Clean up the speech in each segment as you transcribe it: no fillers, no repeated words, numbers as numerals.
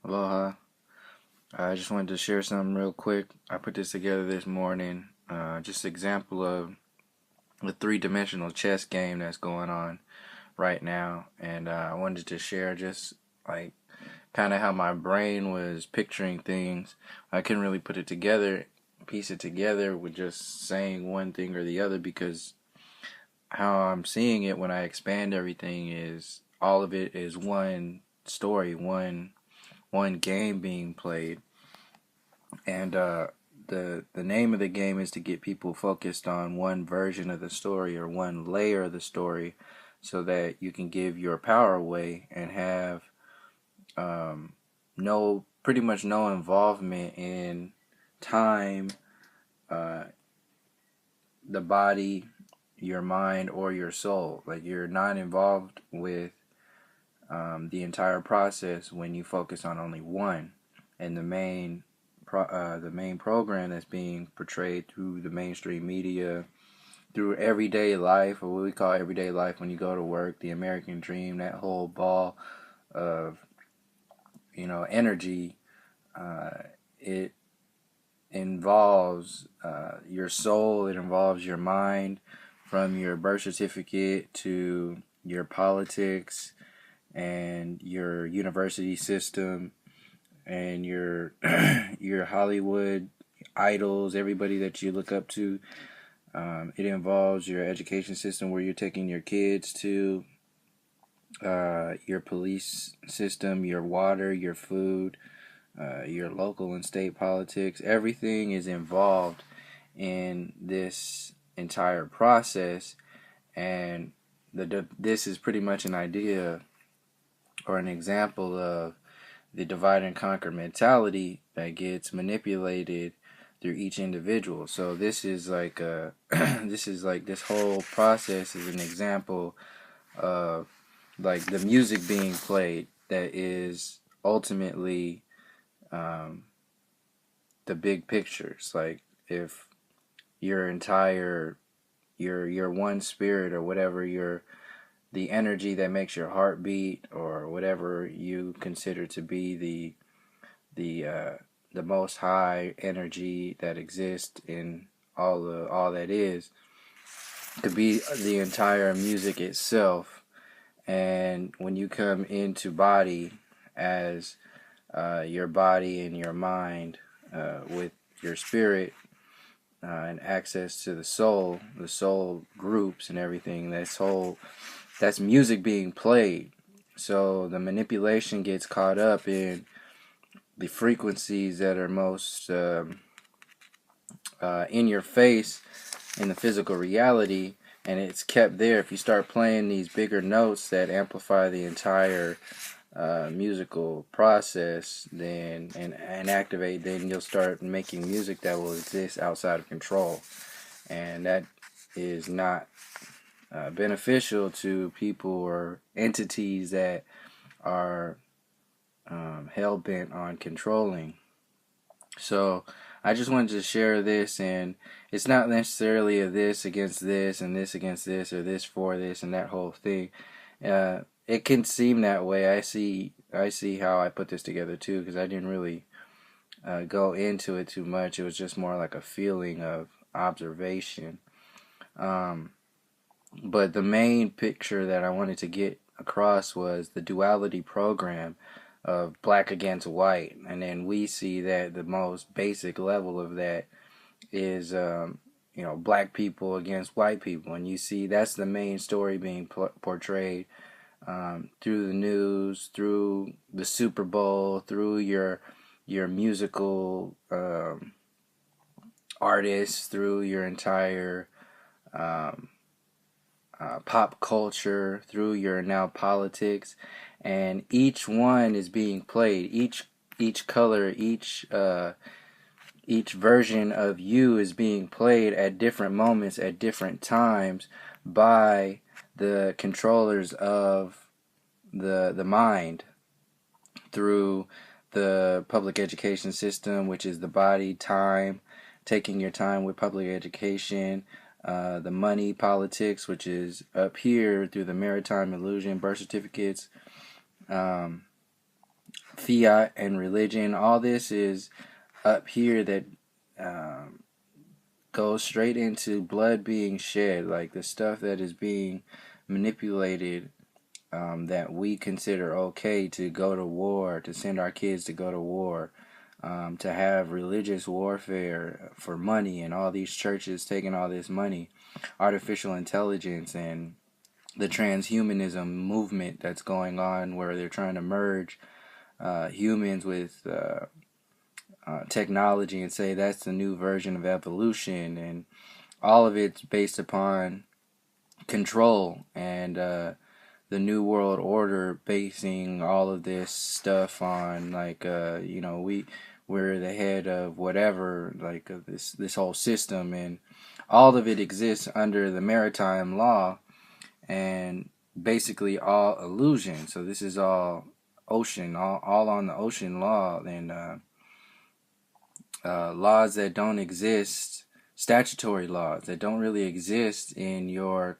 Aloha. I just wanted to share something real quick. I put this together this morning. Just example of the three-dimensional chess game that's going on right now, and I wanted to share just like kind of how my brain was picturing things. I couldn't really put it together, piece it together with just saying one thing or the other because how I'm seeing it when I expand everything is all of it is one story, one game being played. And the name of the game is to get people focused on one version of the story or one layer of the story, so that you can give your power away and have no pretty much no involvement in time, uh, the body, your mind, or your soul. Like you're not involved with the entire process when you focus on only one. And the main program that's being portrayed through the mainstream media, through everyday life, or what we call everyday life when you go to work, the American dream, that whole ball of energy, uh, it involves your soul, it involves your mind, from your birth certificate to your politics and your university system and your your Hollywood idols, everybody that you look up to. It involves your education system, where you're taking your kids to, your police system, your water, your food, your local and state politics. Everything is involved in this entire process, and this is pretty much an idea or an example of the divide and conquer mentality that gets manipulated through each individual. So this is like this whole process is an example of like the music being played that is ultimately um, the big pictures. Like if your entire your one spirit or whatever your the energy that makes your heart beat, or whatever you consider to be the the most high energy that exists in all that is, could be the entire music itself. And when you come into body as your body and your mind, with your spirit, and access to the soul groups and everything, that's music being played. So the manipulation gets caught up in the frequencies that are most in your face in the physical reality, and it's kept there. If you start playing these bigger notes that amplify the entire musical process, and activate, then you'll start making music that will exist outside of control, and that is not beneficial to people or entities that are hell bent on controlling. So I just wanted to share this, and it's not necessarily a this against this and this against this or this for this and that whole thing. It can seem that way. I see how I put this together too, because I didn't really go into it too much. It was just more like a feeling of observation. Um, but the main picture that I wanted to get across was the duality program of black against white, and then we see that the most basic level of that is black people against white people, and you see that's the main story being portrayed through the news, through the Super Bowl, through your musical artists, through your entire um, pop culture, through your now politics, and each one is being played. Each color, each version of you is being played at different moments, at different times, by the controllers of the mind, through the public education system, which is the body, time, taking your time with public education, the money politics, which is up here through the maritime illusion, birth certificates, fiat and religion. All this is up here that um, goes straight into blood being shed, like the stuff that is being manipulated, that we consider okay to go to war, to send our kids to go to war, to have religious warfare for money, and all these churches taking all this money, artificial intelligence, and the transhumanism movement that's going on, where they're trying to merge humans with technology and say that's the new version of evolution, and all of it's based upon control, and the new world order basing all of this stuff on, like, we're the head of whatever, like, this whole system, and all of it exists under the maritime law, and basically all illusion. So this is all ocean, all on the ocean law, and laws that don't exist, statutory laws that don't really exist in your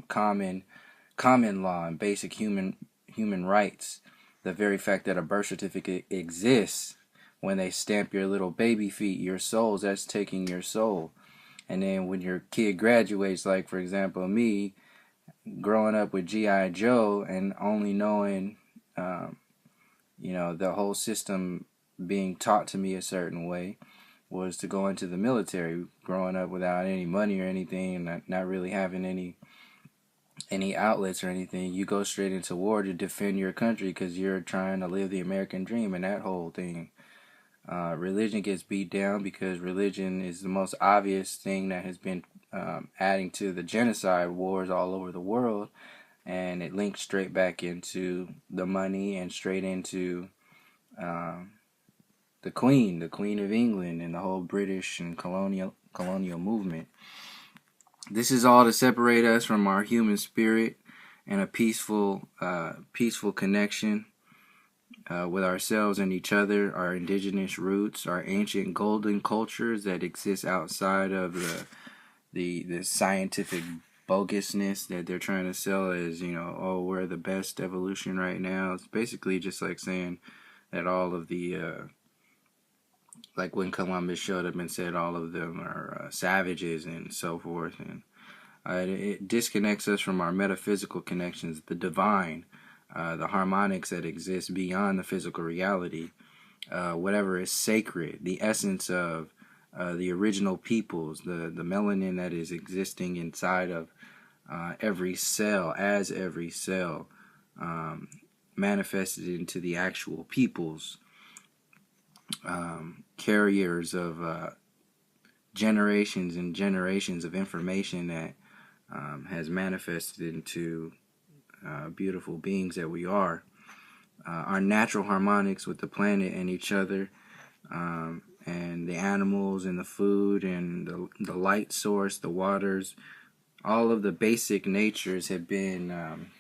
common law and basic human rights. The very fact that a birth certificate exists, when they stamp your little baby feet, your souls, that's taking your soul. And then when your kid graduates, like for example me, growing up with G.I. Joe and only knowing, the whole system being taught to me a certain way, was to go into the military. Growing up without any money or anything, and not really having any outlets or anything, you go straight into war to defend your country because you're trying to live the American dream and that whole thing. Religion gets beat down because religion is the most obvious thing that has been adding to the genocide wars all over the world, and it links straight back into the money and straight into the Queen of England, and the whole British and colonial movement. This is all to separate us from our human spirit and a peaceful connection with ourselves and each other, our indigenous roots, our ancient golden cultures that exist outside of the scientific bogusness that they're trying to sell as, oh, we're the best evolution right now. It's basically just like saying that all of the like when Columbus showed up and said all of them are savages and so forth, and it disconnects us from our metaphysical connections, the divine, the harmonics that exist beyond the physical reality, whatever is sacred, the essence of the original peoples, the melanin that is existing inside of every cell, manifested into the actual peoples, carriers of generations and generations of information that has manifested into beautiful beings that we are. Our natural harmonics with the planet and each other, and the animals and the food and the light source, the waters, all of the basic natures have been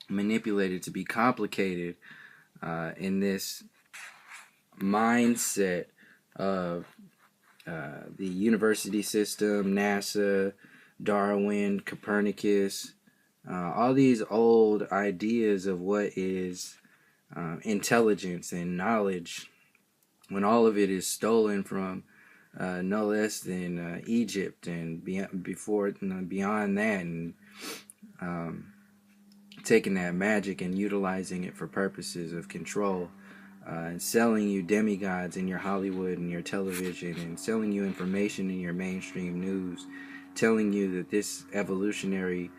manipulated to be complicated in this mindset of the university system, NASA, Darwin, Copernicus, all these old ideas of what is intelligence and knowledge, when all of it is stolen from no less than Egypt and beyond that, and taking that magic and utilizing it for purposes of control, and selling you demigods in your Hollywood and your television, and selling you information in your mainstream news, telling you that this evolutionary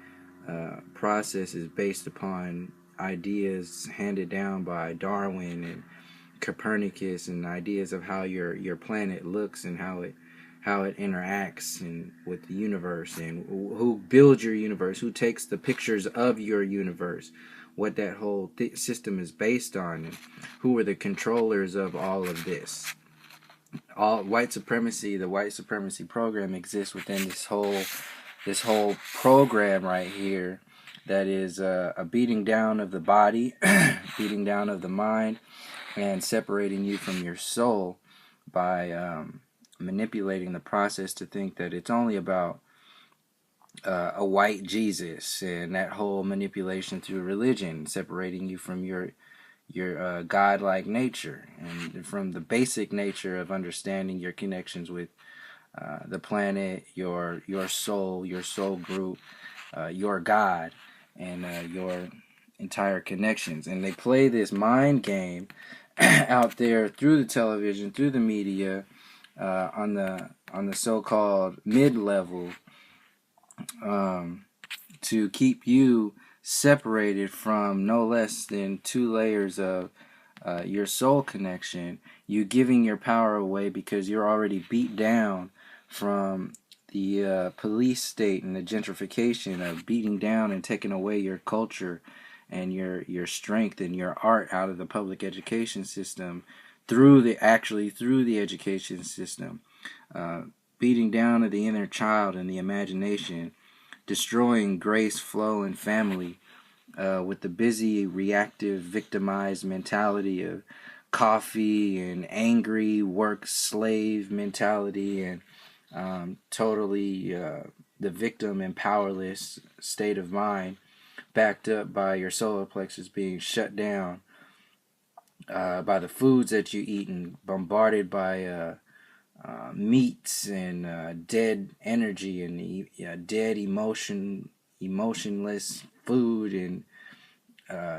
process is based upon ideas handed down by Darwin and Copernicus, and ideas of how your planet looks and how it interacts and with the universe, and who builds your universe, who takes the pictures of your universe, what that whole system is based on, and who are the controllers of all of this. All white supremacy, the white supremacy program exists within this whole program right here, that is a beating down of the body, beating down of the mind, and separating you from your soul by manipulating the process to think that it's only about a white Jesus, and that whole manipulation through religion, separating you from your godlike nature, and from the basic nature of understanding your connections with the planet, your soul group, your God, and your entire connections. And they play this mind game out there through the television, through the media, on the so-called mid-level, to keep you separated from no less than two layers of your soul connection. You giving your power away because you're already beat down from the police state and the gentrification of beating down and taking away your culture and your strength and your art out of the public education system through the education system, beating down of the inner child and the imagination, destroying grace, flow, and family with the busy, reactive, victimized mentality of coffee and angry work slave mentality, and totally the victim and powerless state of mind, backed up by your solar plexus being shut down by the foods that you eat, and bombarded by meats and dead energy and dead emotionless food, and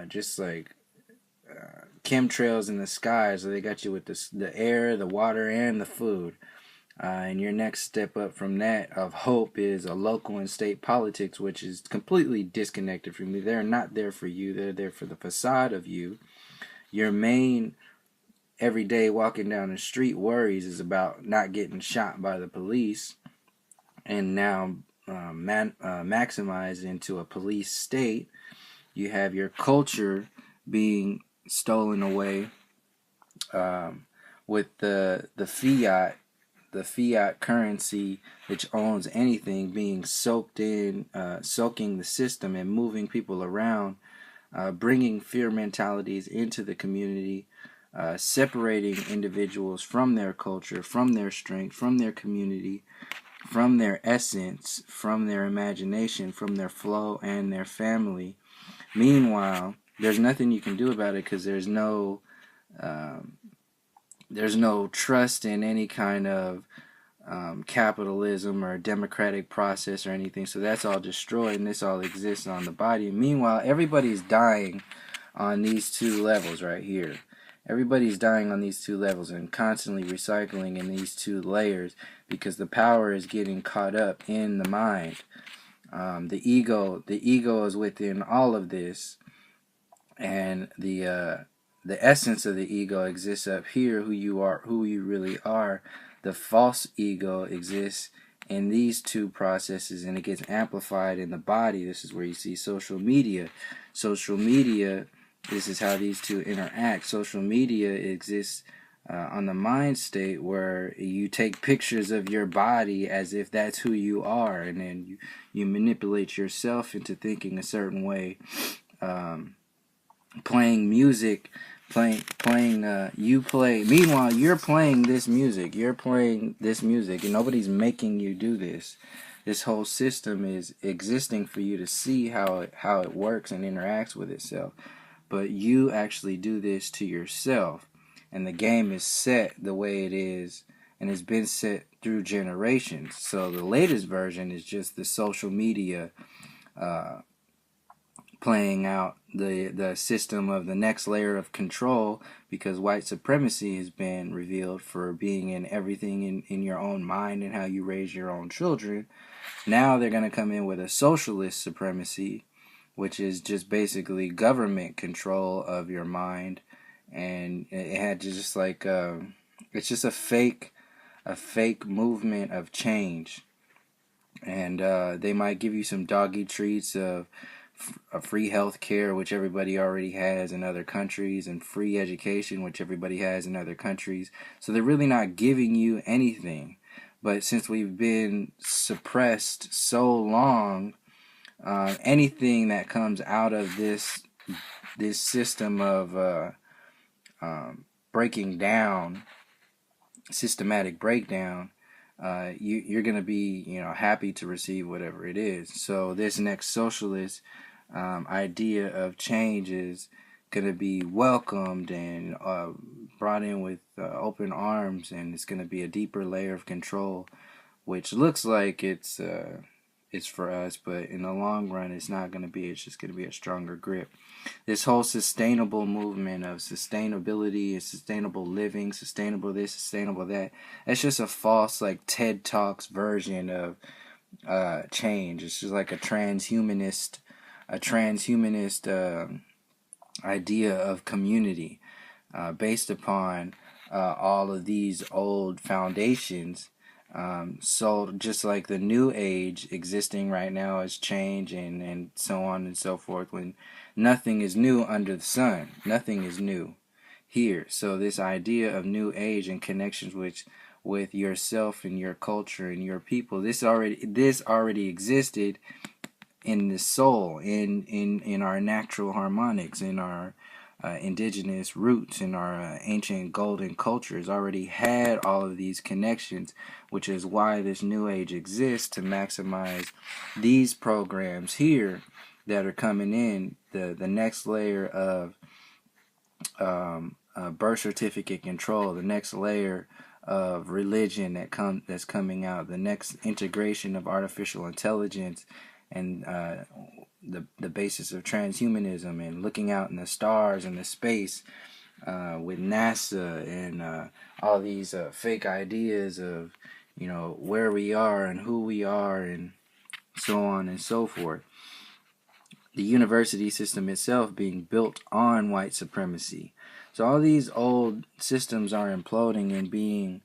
just like chemtrails in the sky. So they got you with the air, the water, and the food. And your next step up from that of hope is a local and state politics, which is completely disconnected from you. They're not there for you. They're there for the facade of you. Your main every day walking down the street worries is about not getting shot by the police, and now maximized into a police state. You have your culture being stolen away with the fiat currency, which owns anything, being soaking the system and moving people around, bringing fear mentalities into the community, separating individuals from their culture, from their strength, from their community, from their essence, from their imagination, from their flow and their family. Meanwhile, there's nothing you can do about it because there's no trust in any kind of capitalism or democratic process or anything. So that's all destroyed, and this all exists on the body. Meanwhile, everybody's dying on these two levels right here. Everybody's dying on these two levels and constantly recycling in these two layers because the power is getting caught up in the mind. The ego is within all of this, and the essence of the ego exists up here. Who you are, who you really are. The false ego exists in these two processes, and it gets amplified in the body. This is where you see social media. Social media. This is how these two interact. Social media exists on the mind state where you take pictures of your body as if that's who you are, and then you manipulate yourself into thinking a certain way. Playing music, meanwhile you're playing this music, and nobody's making you do this. This whole system is existing for you to see how it works and interacts with itself. But you actually do this to yourself, and the game is set the way it is, and it's been set through generations. So the latest version is just the social media playing out the system of the next layer of control, because white supremacy has been revealed for being in everything in your own mind and how you raise your own children. Now they're going to come in with a socialist supremacy, which is just basically government control of your mind, and it had just like it's just a fake movement of change, and they might give you some doggy treats of free health care, which everybody already has in other countries, and free education, which everybody has in other countries. So they're really not giving you anything. But since we've been suppressed so long, anything that comes out of this system of breaking down, systematic breakdown, you're going to be happy to receive whatever it is. So this next socialist idea of change is going to be welcomed and brought in with open arms, and it's going to be a deeper layer of control, which looks like it's for us, but in the long run, it's not going to be. It's just going to be a stronger grip. This whole sustainable movement of sustainability and sustainable living, sustainable this, sustainable that, that's just a false, like, TED Talks version of change. It's just like a transhumanist idea of community based upon all of these old foundations. So just like the new age existing right now is change and so on and so forth, when nothing is new under the sun. Nothing is new here. So this idea of new age and connections with yourself and your culture and your people, this already existed in the soul, in our natural harmonics, in our indigenous roots, in our ancient golden cultures, already had all of these connections, which is why this new age exists, to maximize these programs here that are coming in, the next layer of birth certificate control, the next layer of religion that's coming out, the next integration of artificial intelligence and the basis of transhumanism, and looking out in the stars and the space with NASA and all these fake ideas of where we are and who we are and so on and so forth. The university system itself being built on white supremacy. So all these old systems are imploding and being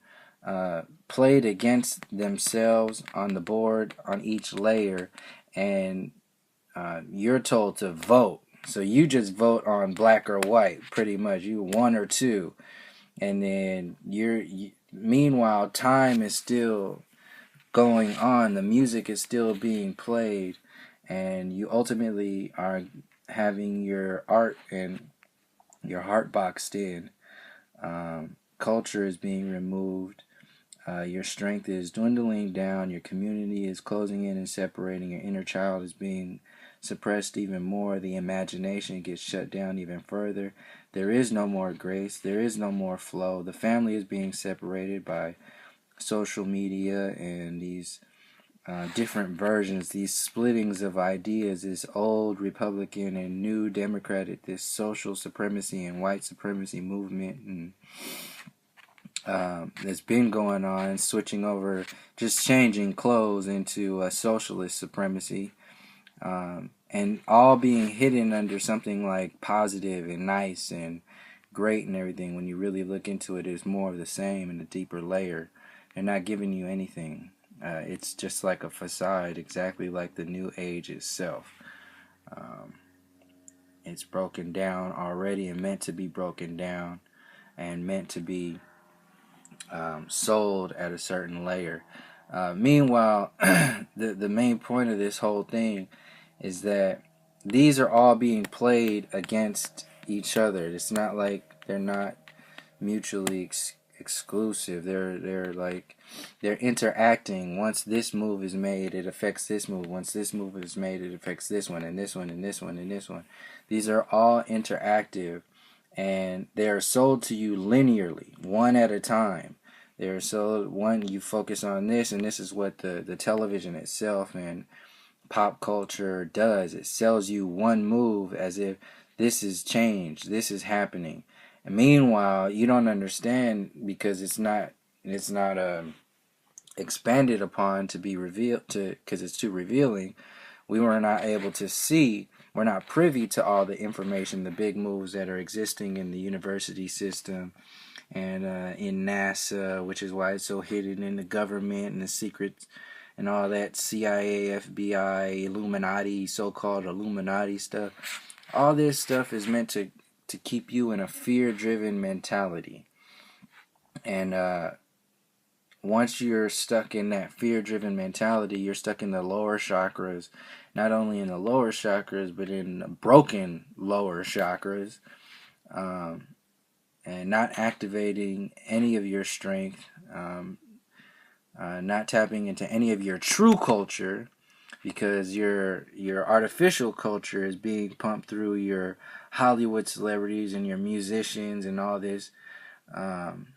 played against themselves on the board on each layer, and you're told to vote. So you just vote on black or white, pretty much. You one or two, and then meanwhile, time is still going on. The music is still being played, and you ultimately are having your art and your heart boxed in. Culture is being removed. Your strength is dwindling down. Your community is closing in and separating. Your inner child is being suppressed even more. The imagination gets shut down even further. There is no more grace. There is no more flow. The family is being separated by social media and these different versions, these splittings of ideas, this old Republican and new Democratic, this social supremacy and white supremacy movement, and that's been going on, switching over, just changing clothes into socialist supremacy, and all being hidden under something like positive and nice and great and everything. When you really look into it, it's more of the same in a deeper layer. They're not giving you anything. It's just like a facade, exactly like the new age itself. It's broken down already and meant to be broken down and meant to be sold at a certain layer. Meanwhile, the main point of this whole thing is that these are all being played against each other. It's not like they're not mutually exclusive. They're interacting. Once this move is made, it affects this move. Once this move is made, it affects this one and this one and this one and this one. These are all interactive, and they are sold to you linearly, one at a time. They're sold one. You focus on this, and this is what the television itself and pop culture does. It sells you one move as if this is change, this is happening. And meanwhile, you don't understand, because it's not expanded upon to be revealed, because it's too revealing. We were not able to see. We're not privy to all the information, the big moves that are existing in the university system and in NASA, which is why it's so hidden in the government and the secrets and all that CIA, FBI, Illuminati, so-called Illuminati stuff. All this stuff is meant to keep you in a fear-driven mentality. And once you're stuck in that fear-driven mentality, you're stuck in the lower chakras. Not only in the lower chakras, but in the broken lower chakras. And not activating any of your strength. Not tapping into any of your true culture. because your artificial culture is being pumped through your Hollywood celebrities and your musicians and all this um,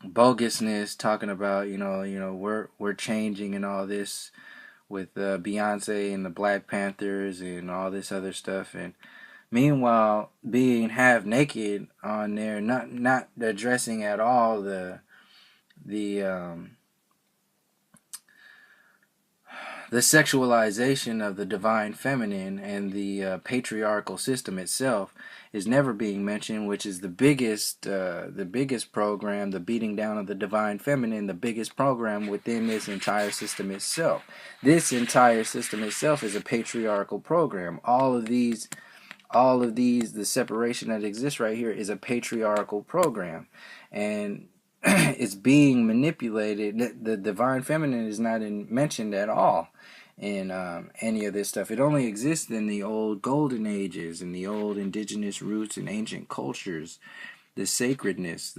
bogusness, talking about we're changing and all this with Beyonce and the Black Panthers and all this other stuff, and meanwhile being half naked on there, not addressing at all the the sexualization of the divine feminine and the patriarchal system itself is never being mentioned, which is the biggest program, the beating down of the divine feminine, the biggest program within this entire system itself. This entire system itself is a patriarchal program. All of these, the separation that exists right here is a patriarchal program, and it's being manipulated. The divine feminine is not mentioned at all in any of this stuff. It only exists in the old golden ages, in the old indigenous roots and ancient cultures, the sacredness,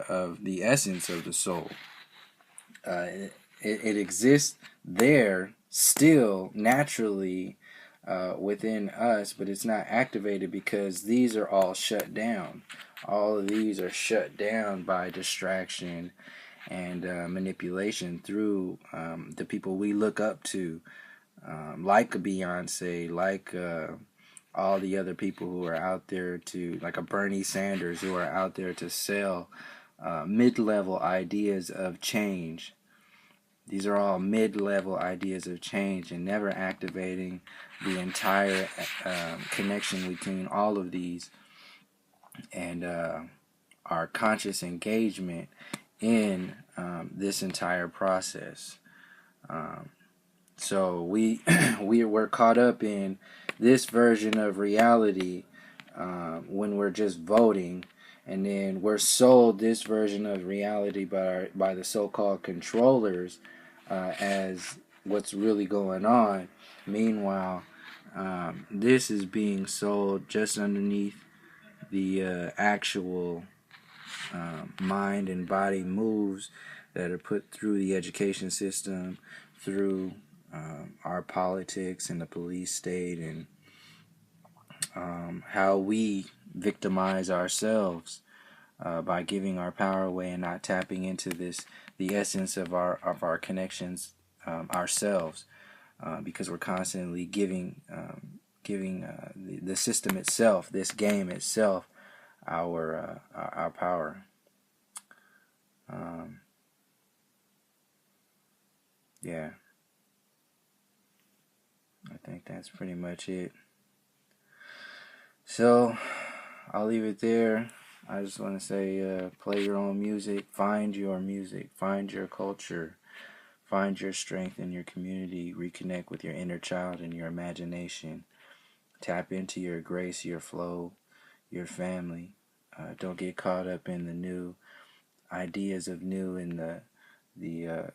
of the essence of the soul. It exists there still naturally within us, but it's not activated because these are all shut down. All of these are shut down by distraction and manipulation through the people we look up to, like a Beyonce, like all the other people who are out there like a Bernie Sanders, who are out there to sell mid-level ideas of change. These are all mid-level ideas of change and never activating the entire connection between all of these and our conscious engagement in this entire process. So we're caught up in this version of reality when we're just voting, and then we're sold this version of reality by the so-called controllers as what's really going on. Meanwhile, this is being sold just underneath the actual mind and body moves that are put through the education system, through our politics and the police state, and how we victimize ourselves by giving our power away and not tapping into the essence of our connections ourselves, because we're constantly giving the system itself, this game itself, our power. Yeah, I think that's pretty much it. So I'll leave it there. I just want to say, play your own music, find your culture, find your strength in your community, reconnect with your inner child and your imagination, tap into your grace, your flow, your family. Don't get caught up in the new ideas of new and the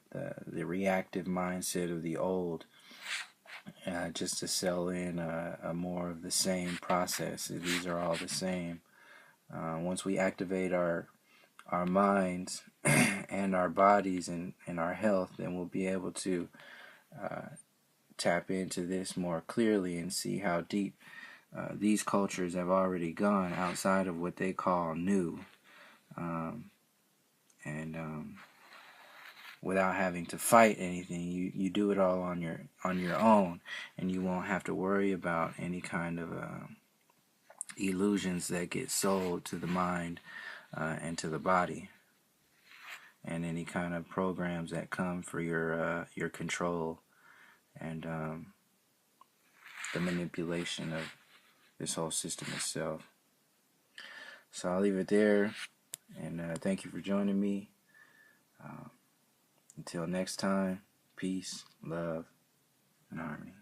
reactive mindset of the old, just to sell in a more of the same process. These are all the same. Once we activate our minds and our bodies and our health, then we'll be able to tap into this more clearly and see how deep these cultures have already gone outside of what they call new, and without having to fight anything. You do it all on your own, and you won't have to worry about any kind of illusions that get sold to the mind and to the body, and any kind of programs that come for your control and the manipulation of this whole system itself. So I'll leave it there, and thank you for joining me. Until next time, peace, love, and harmony.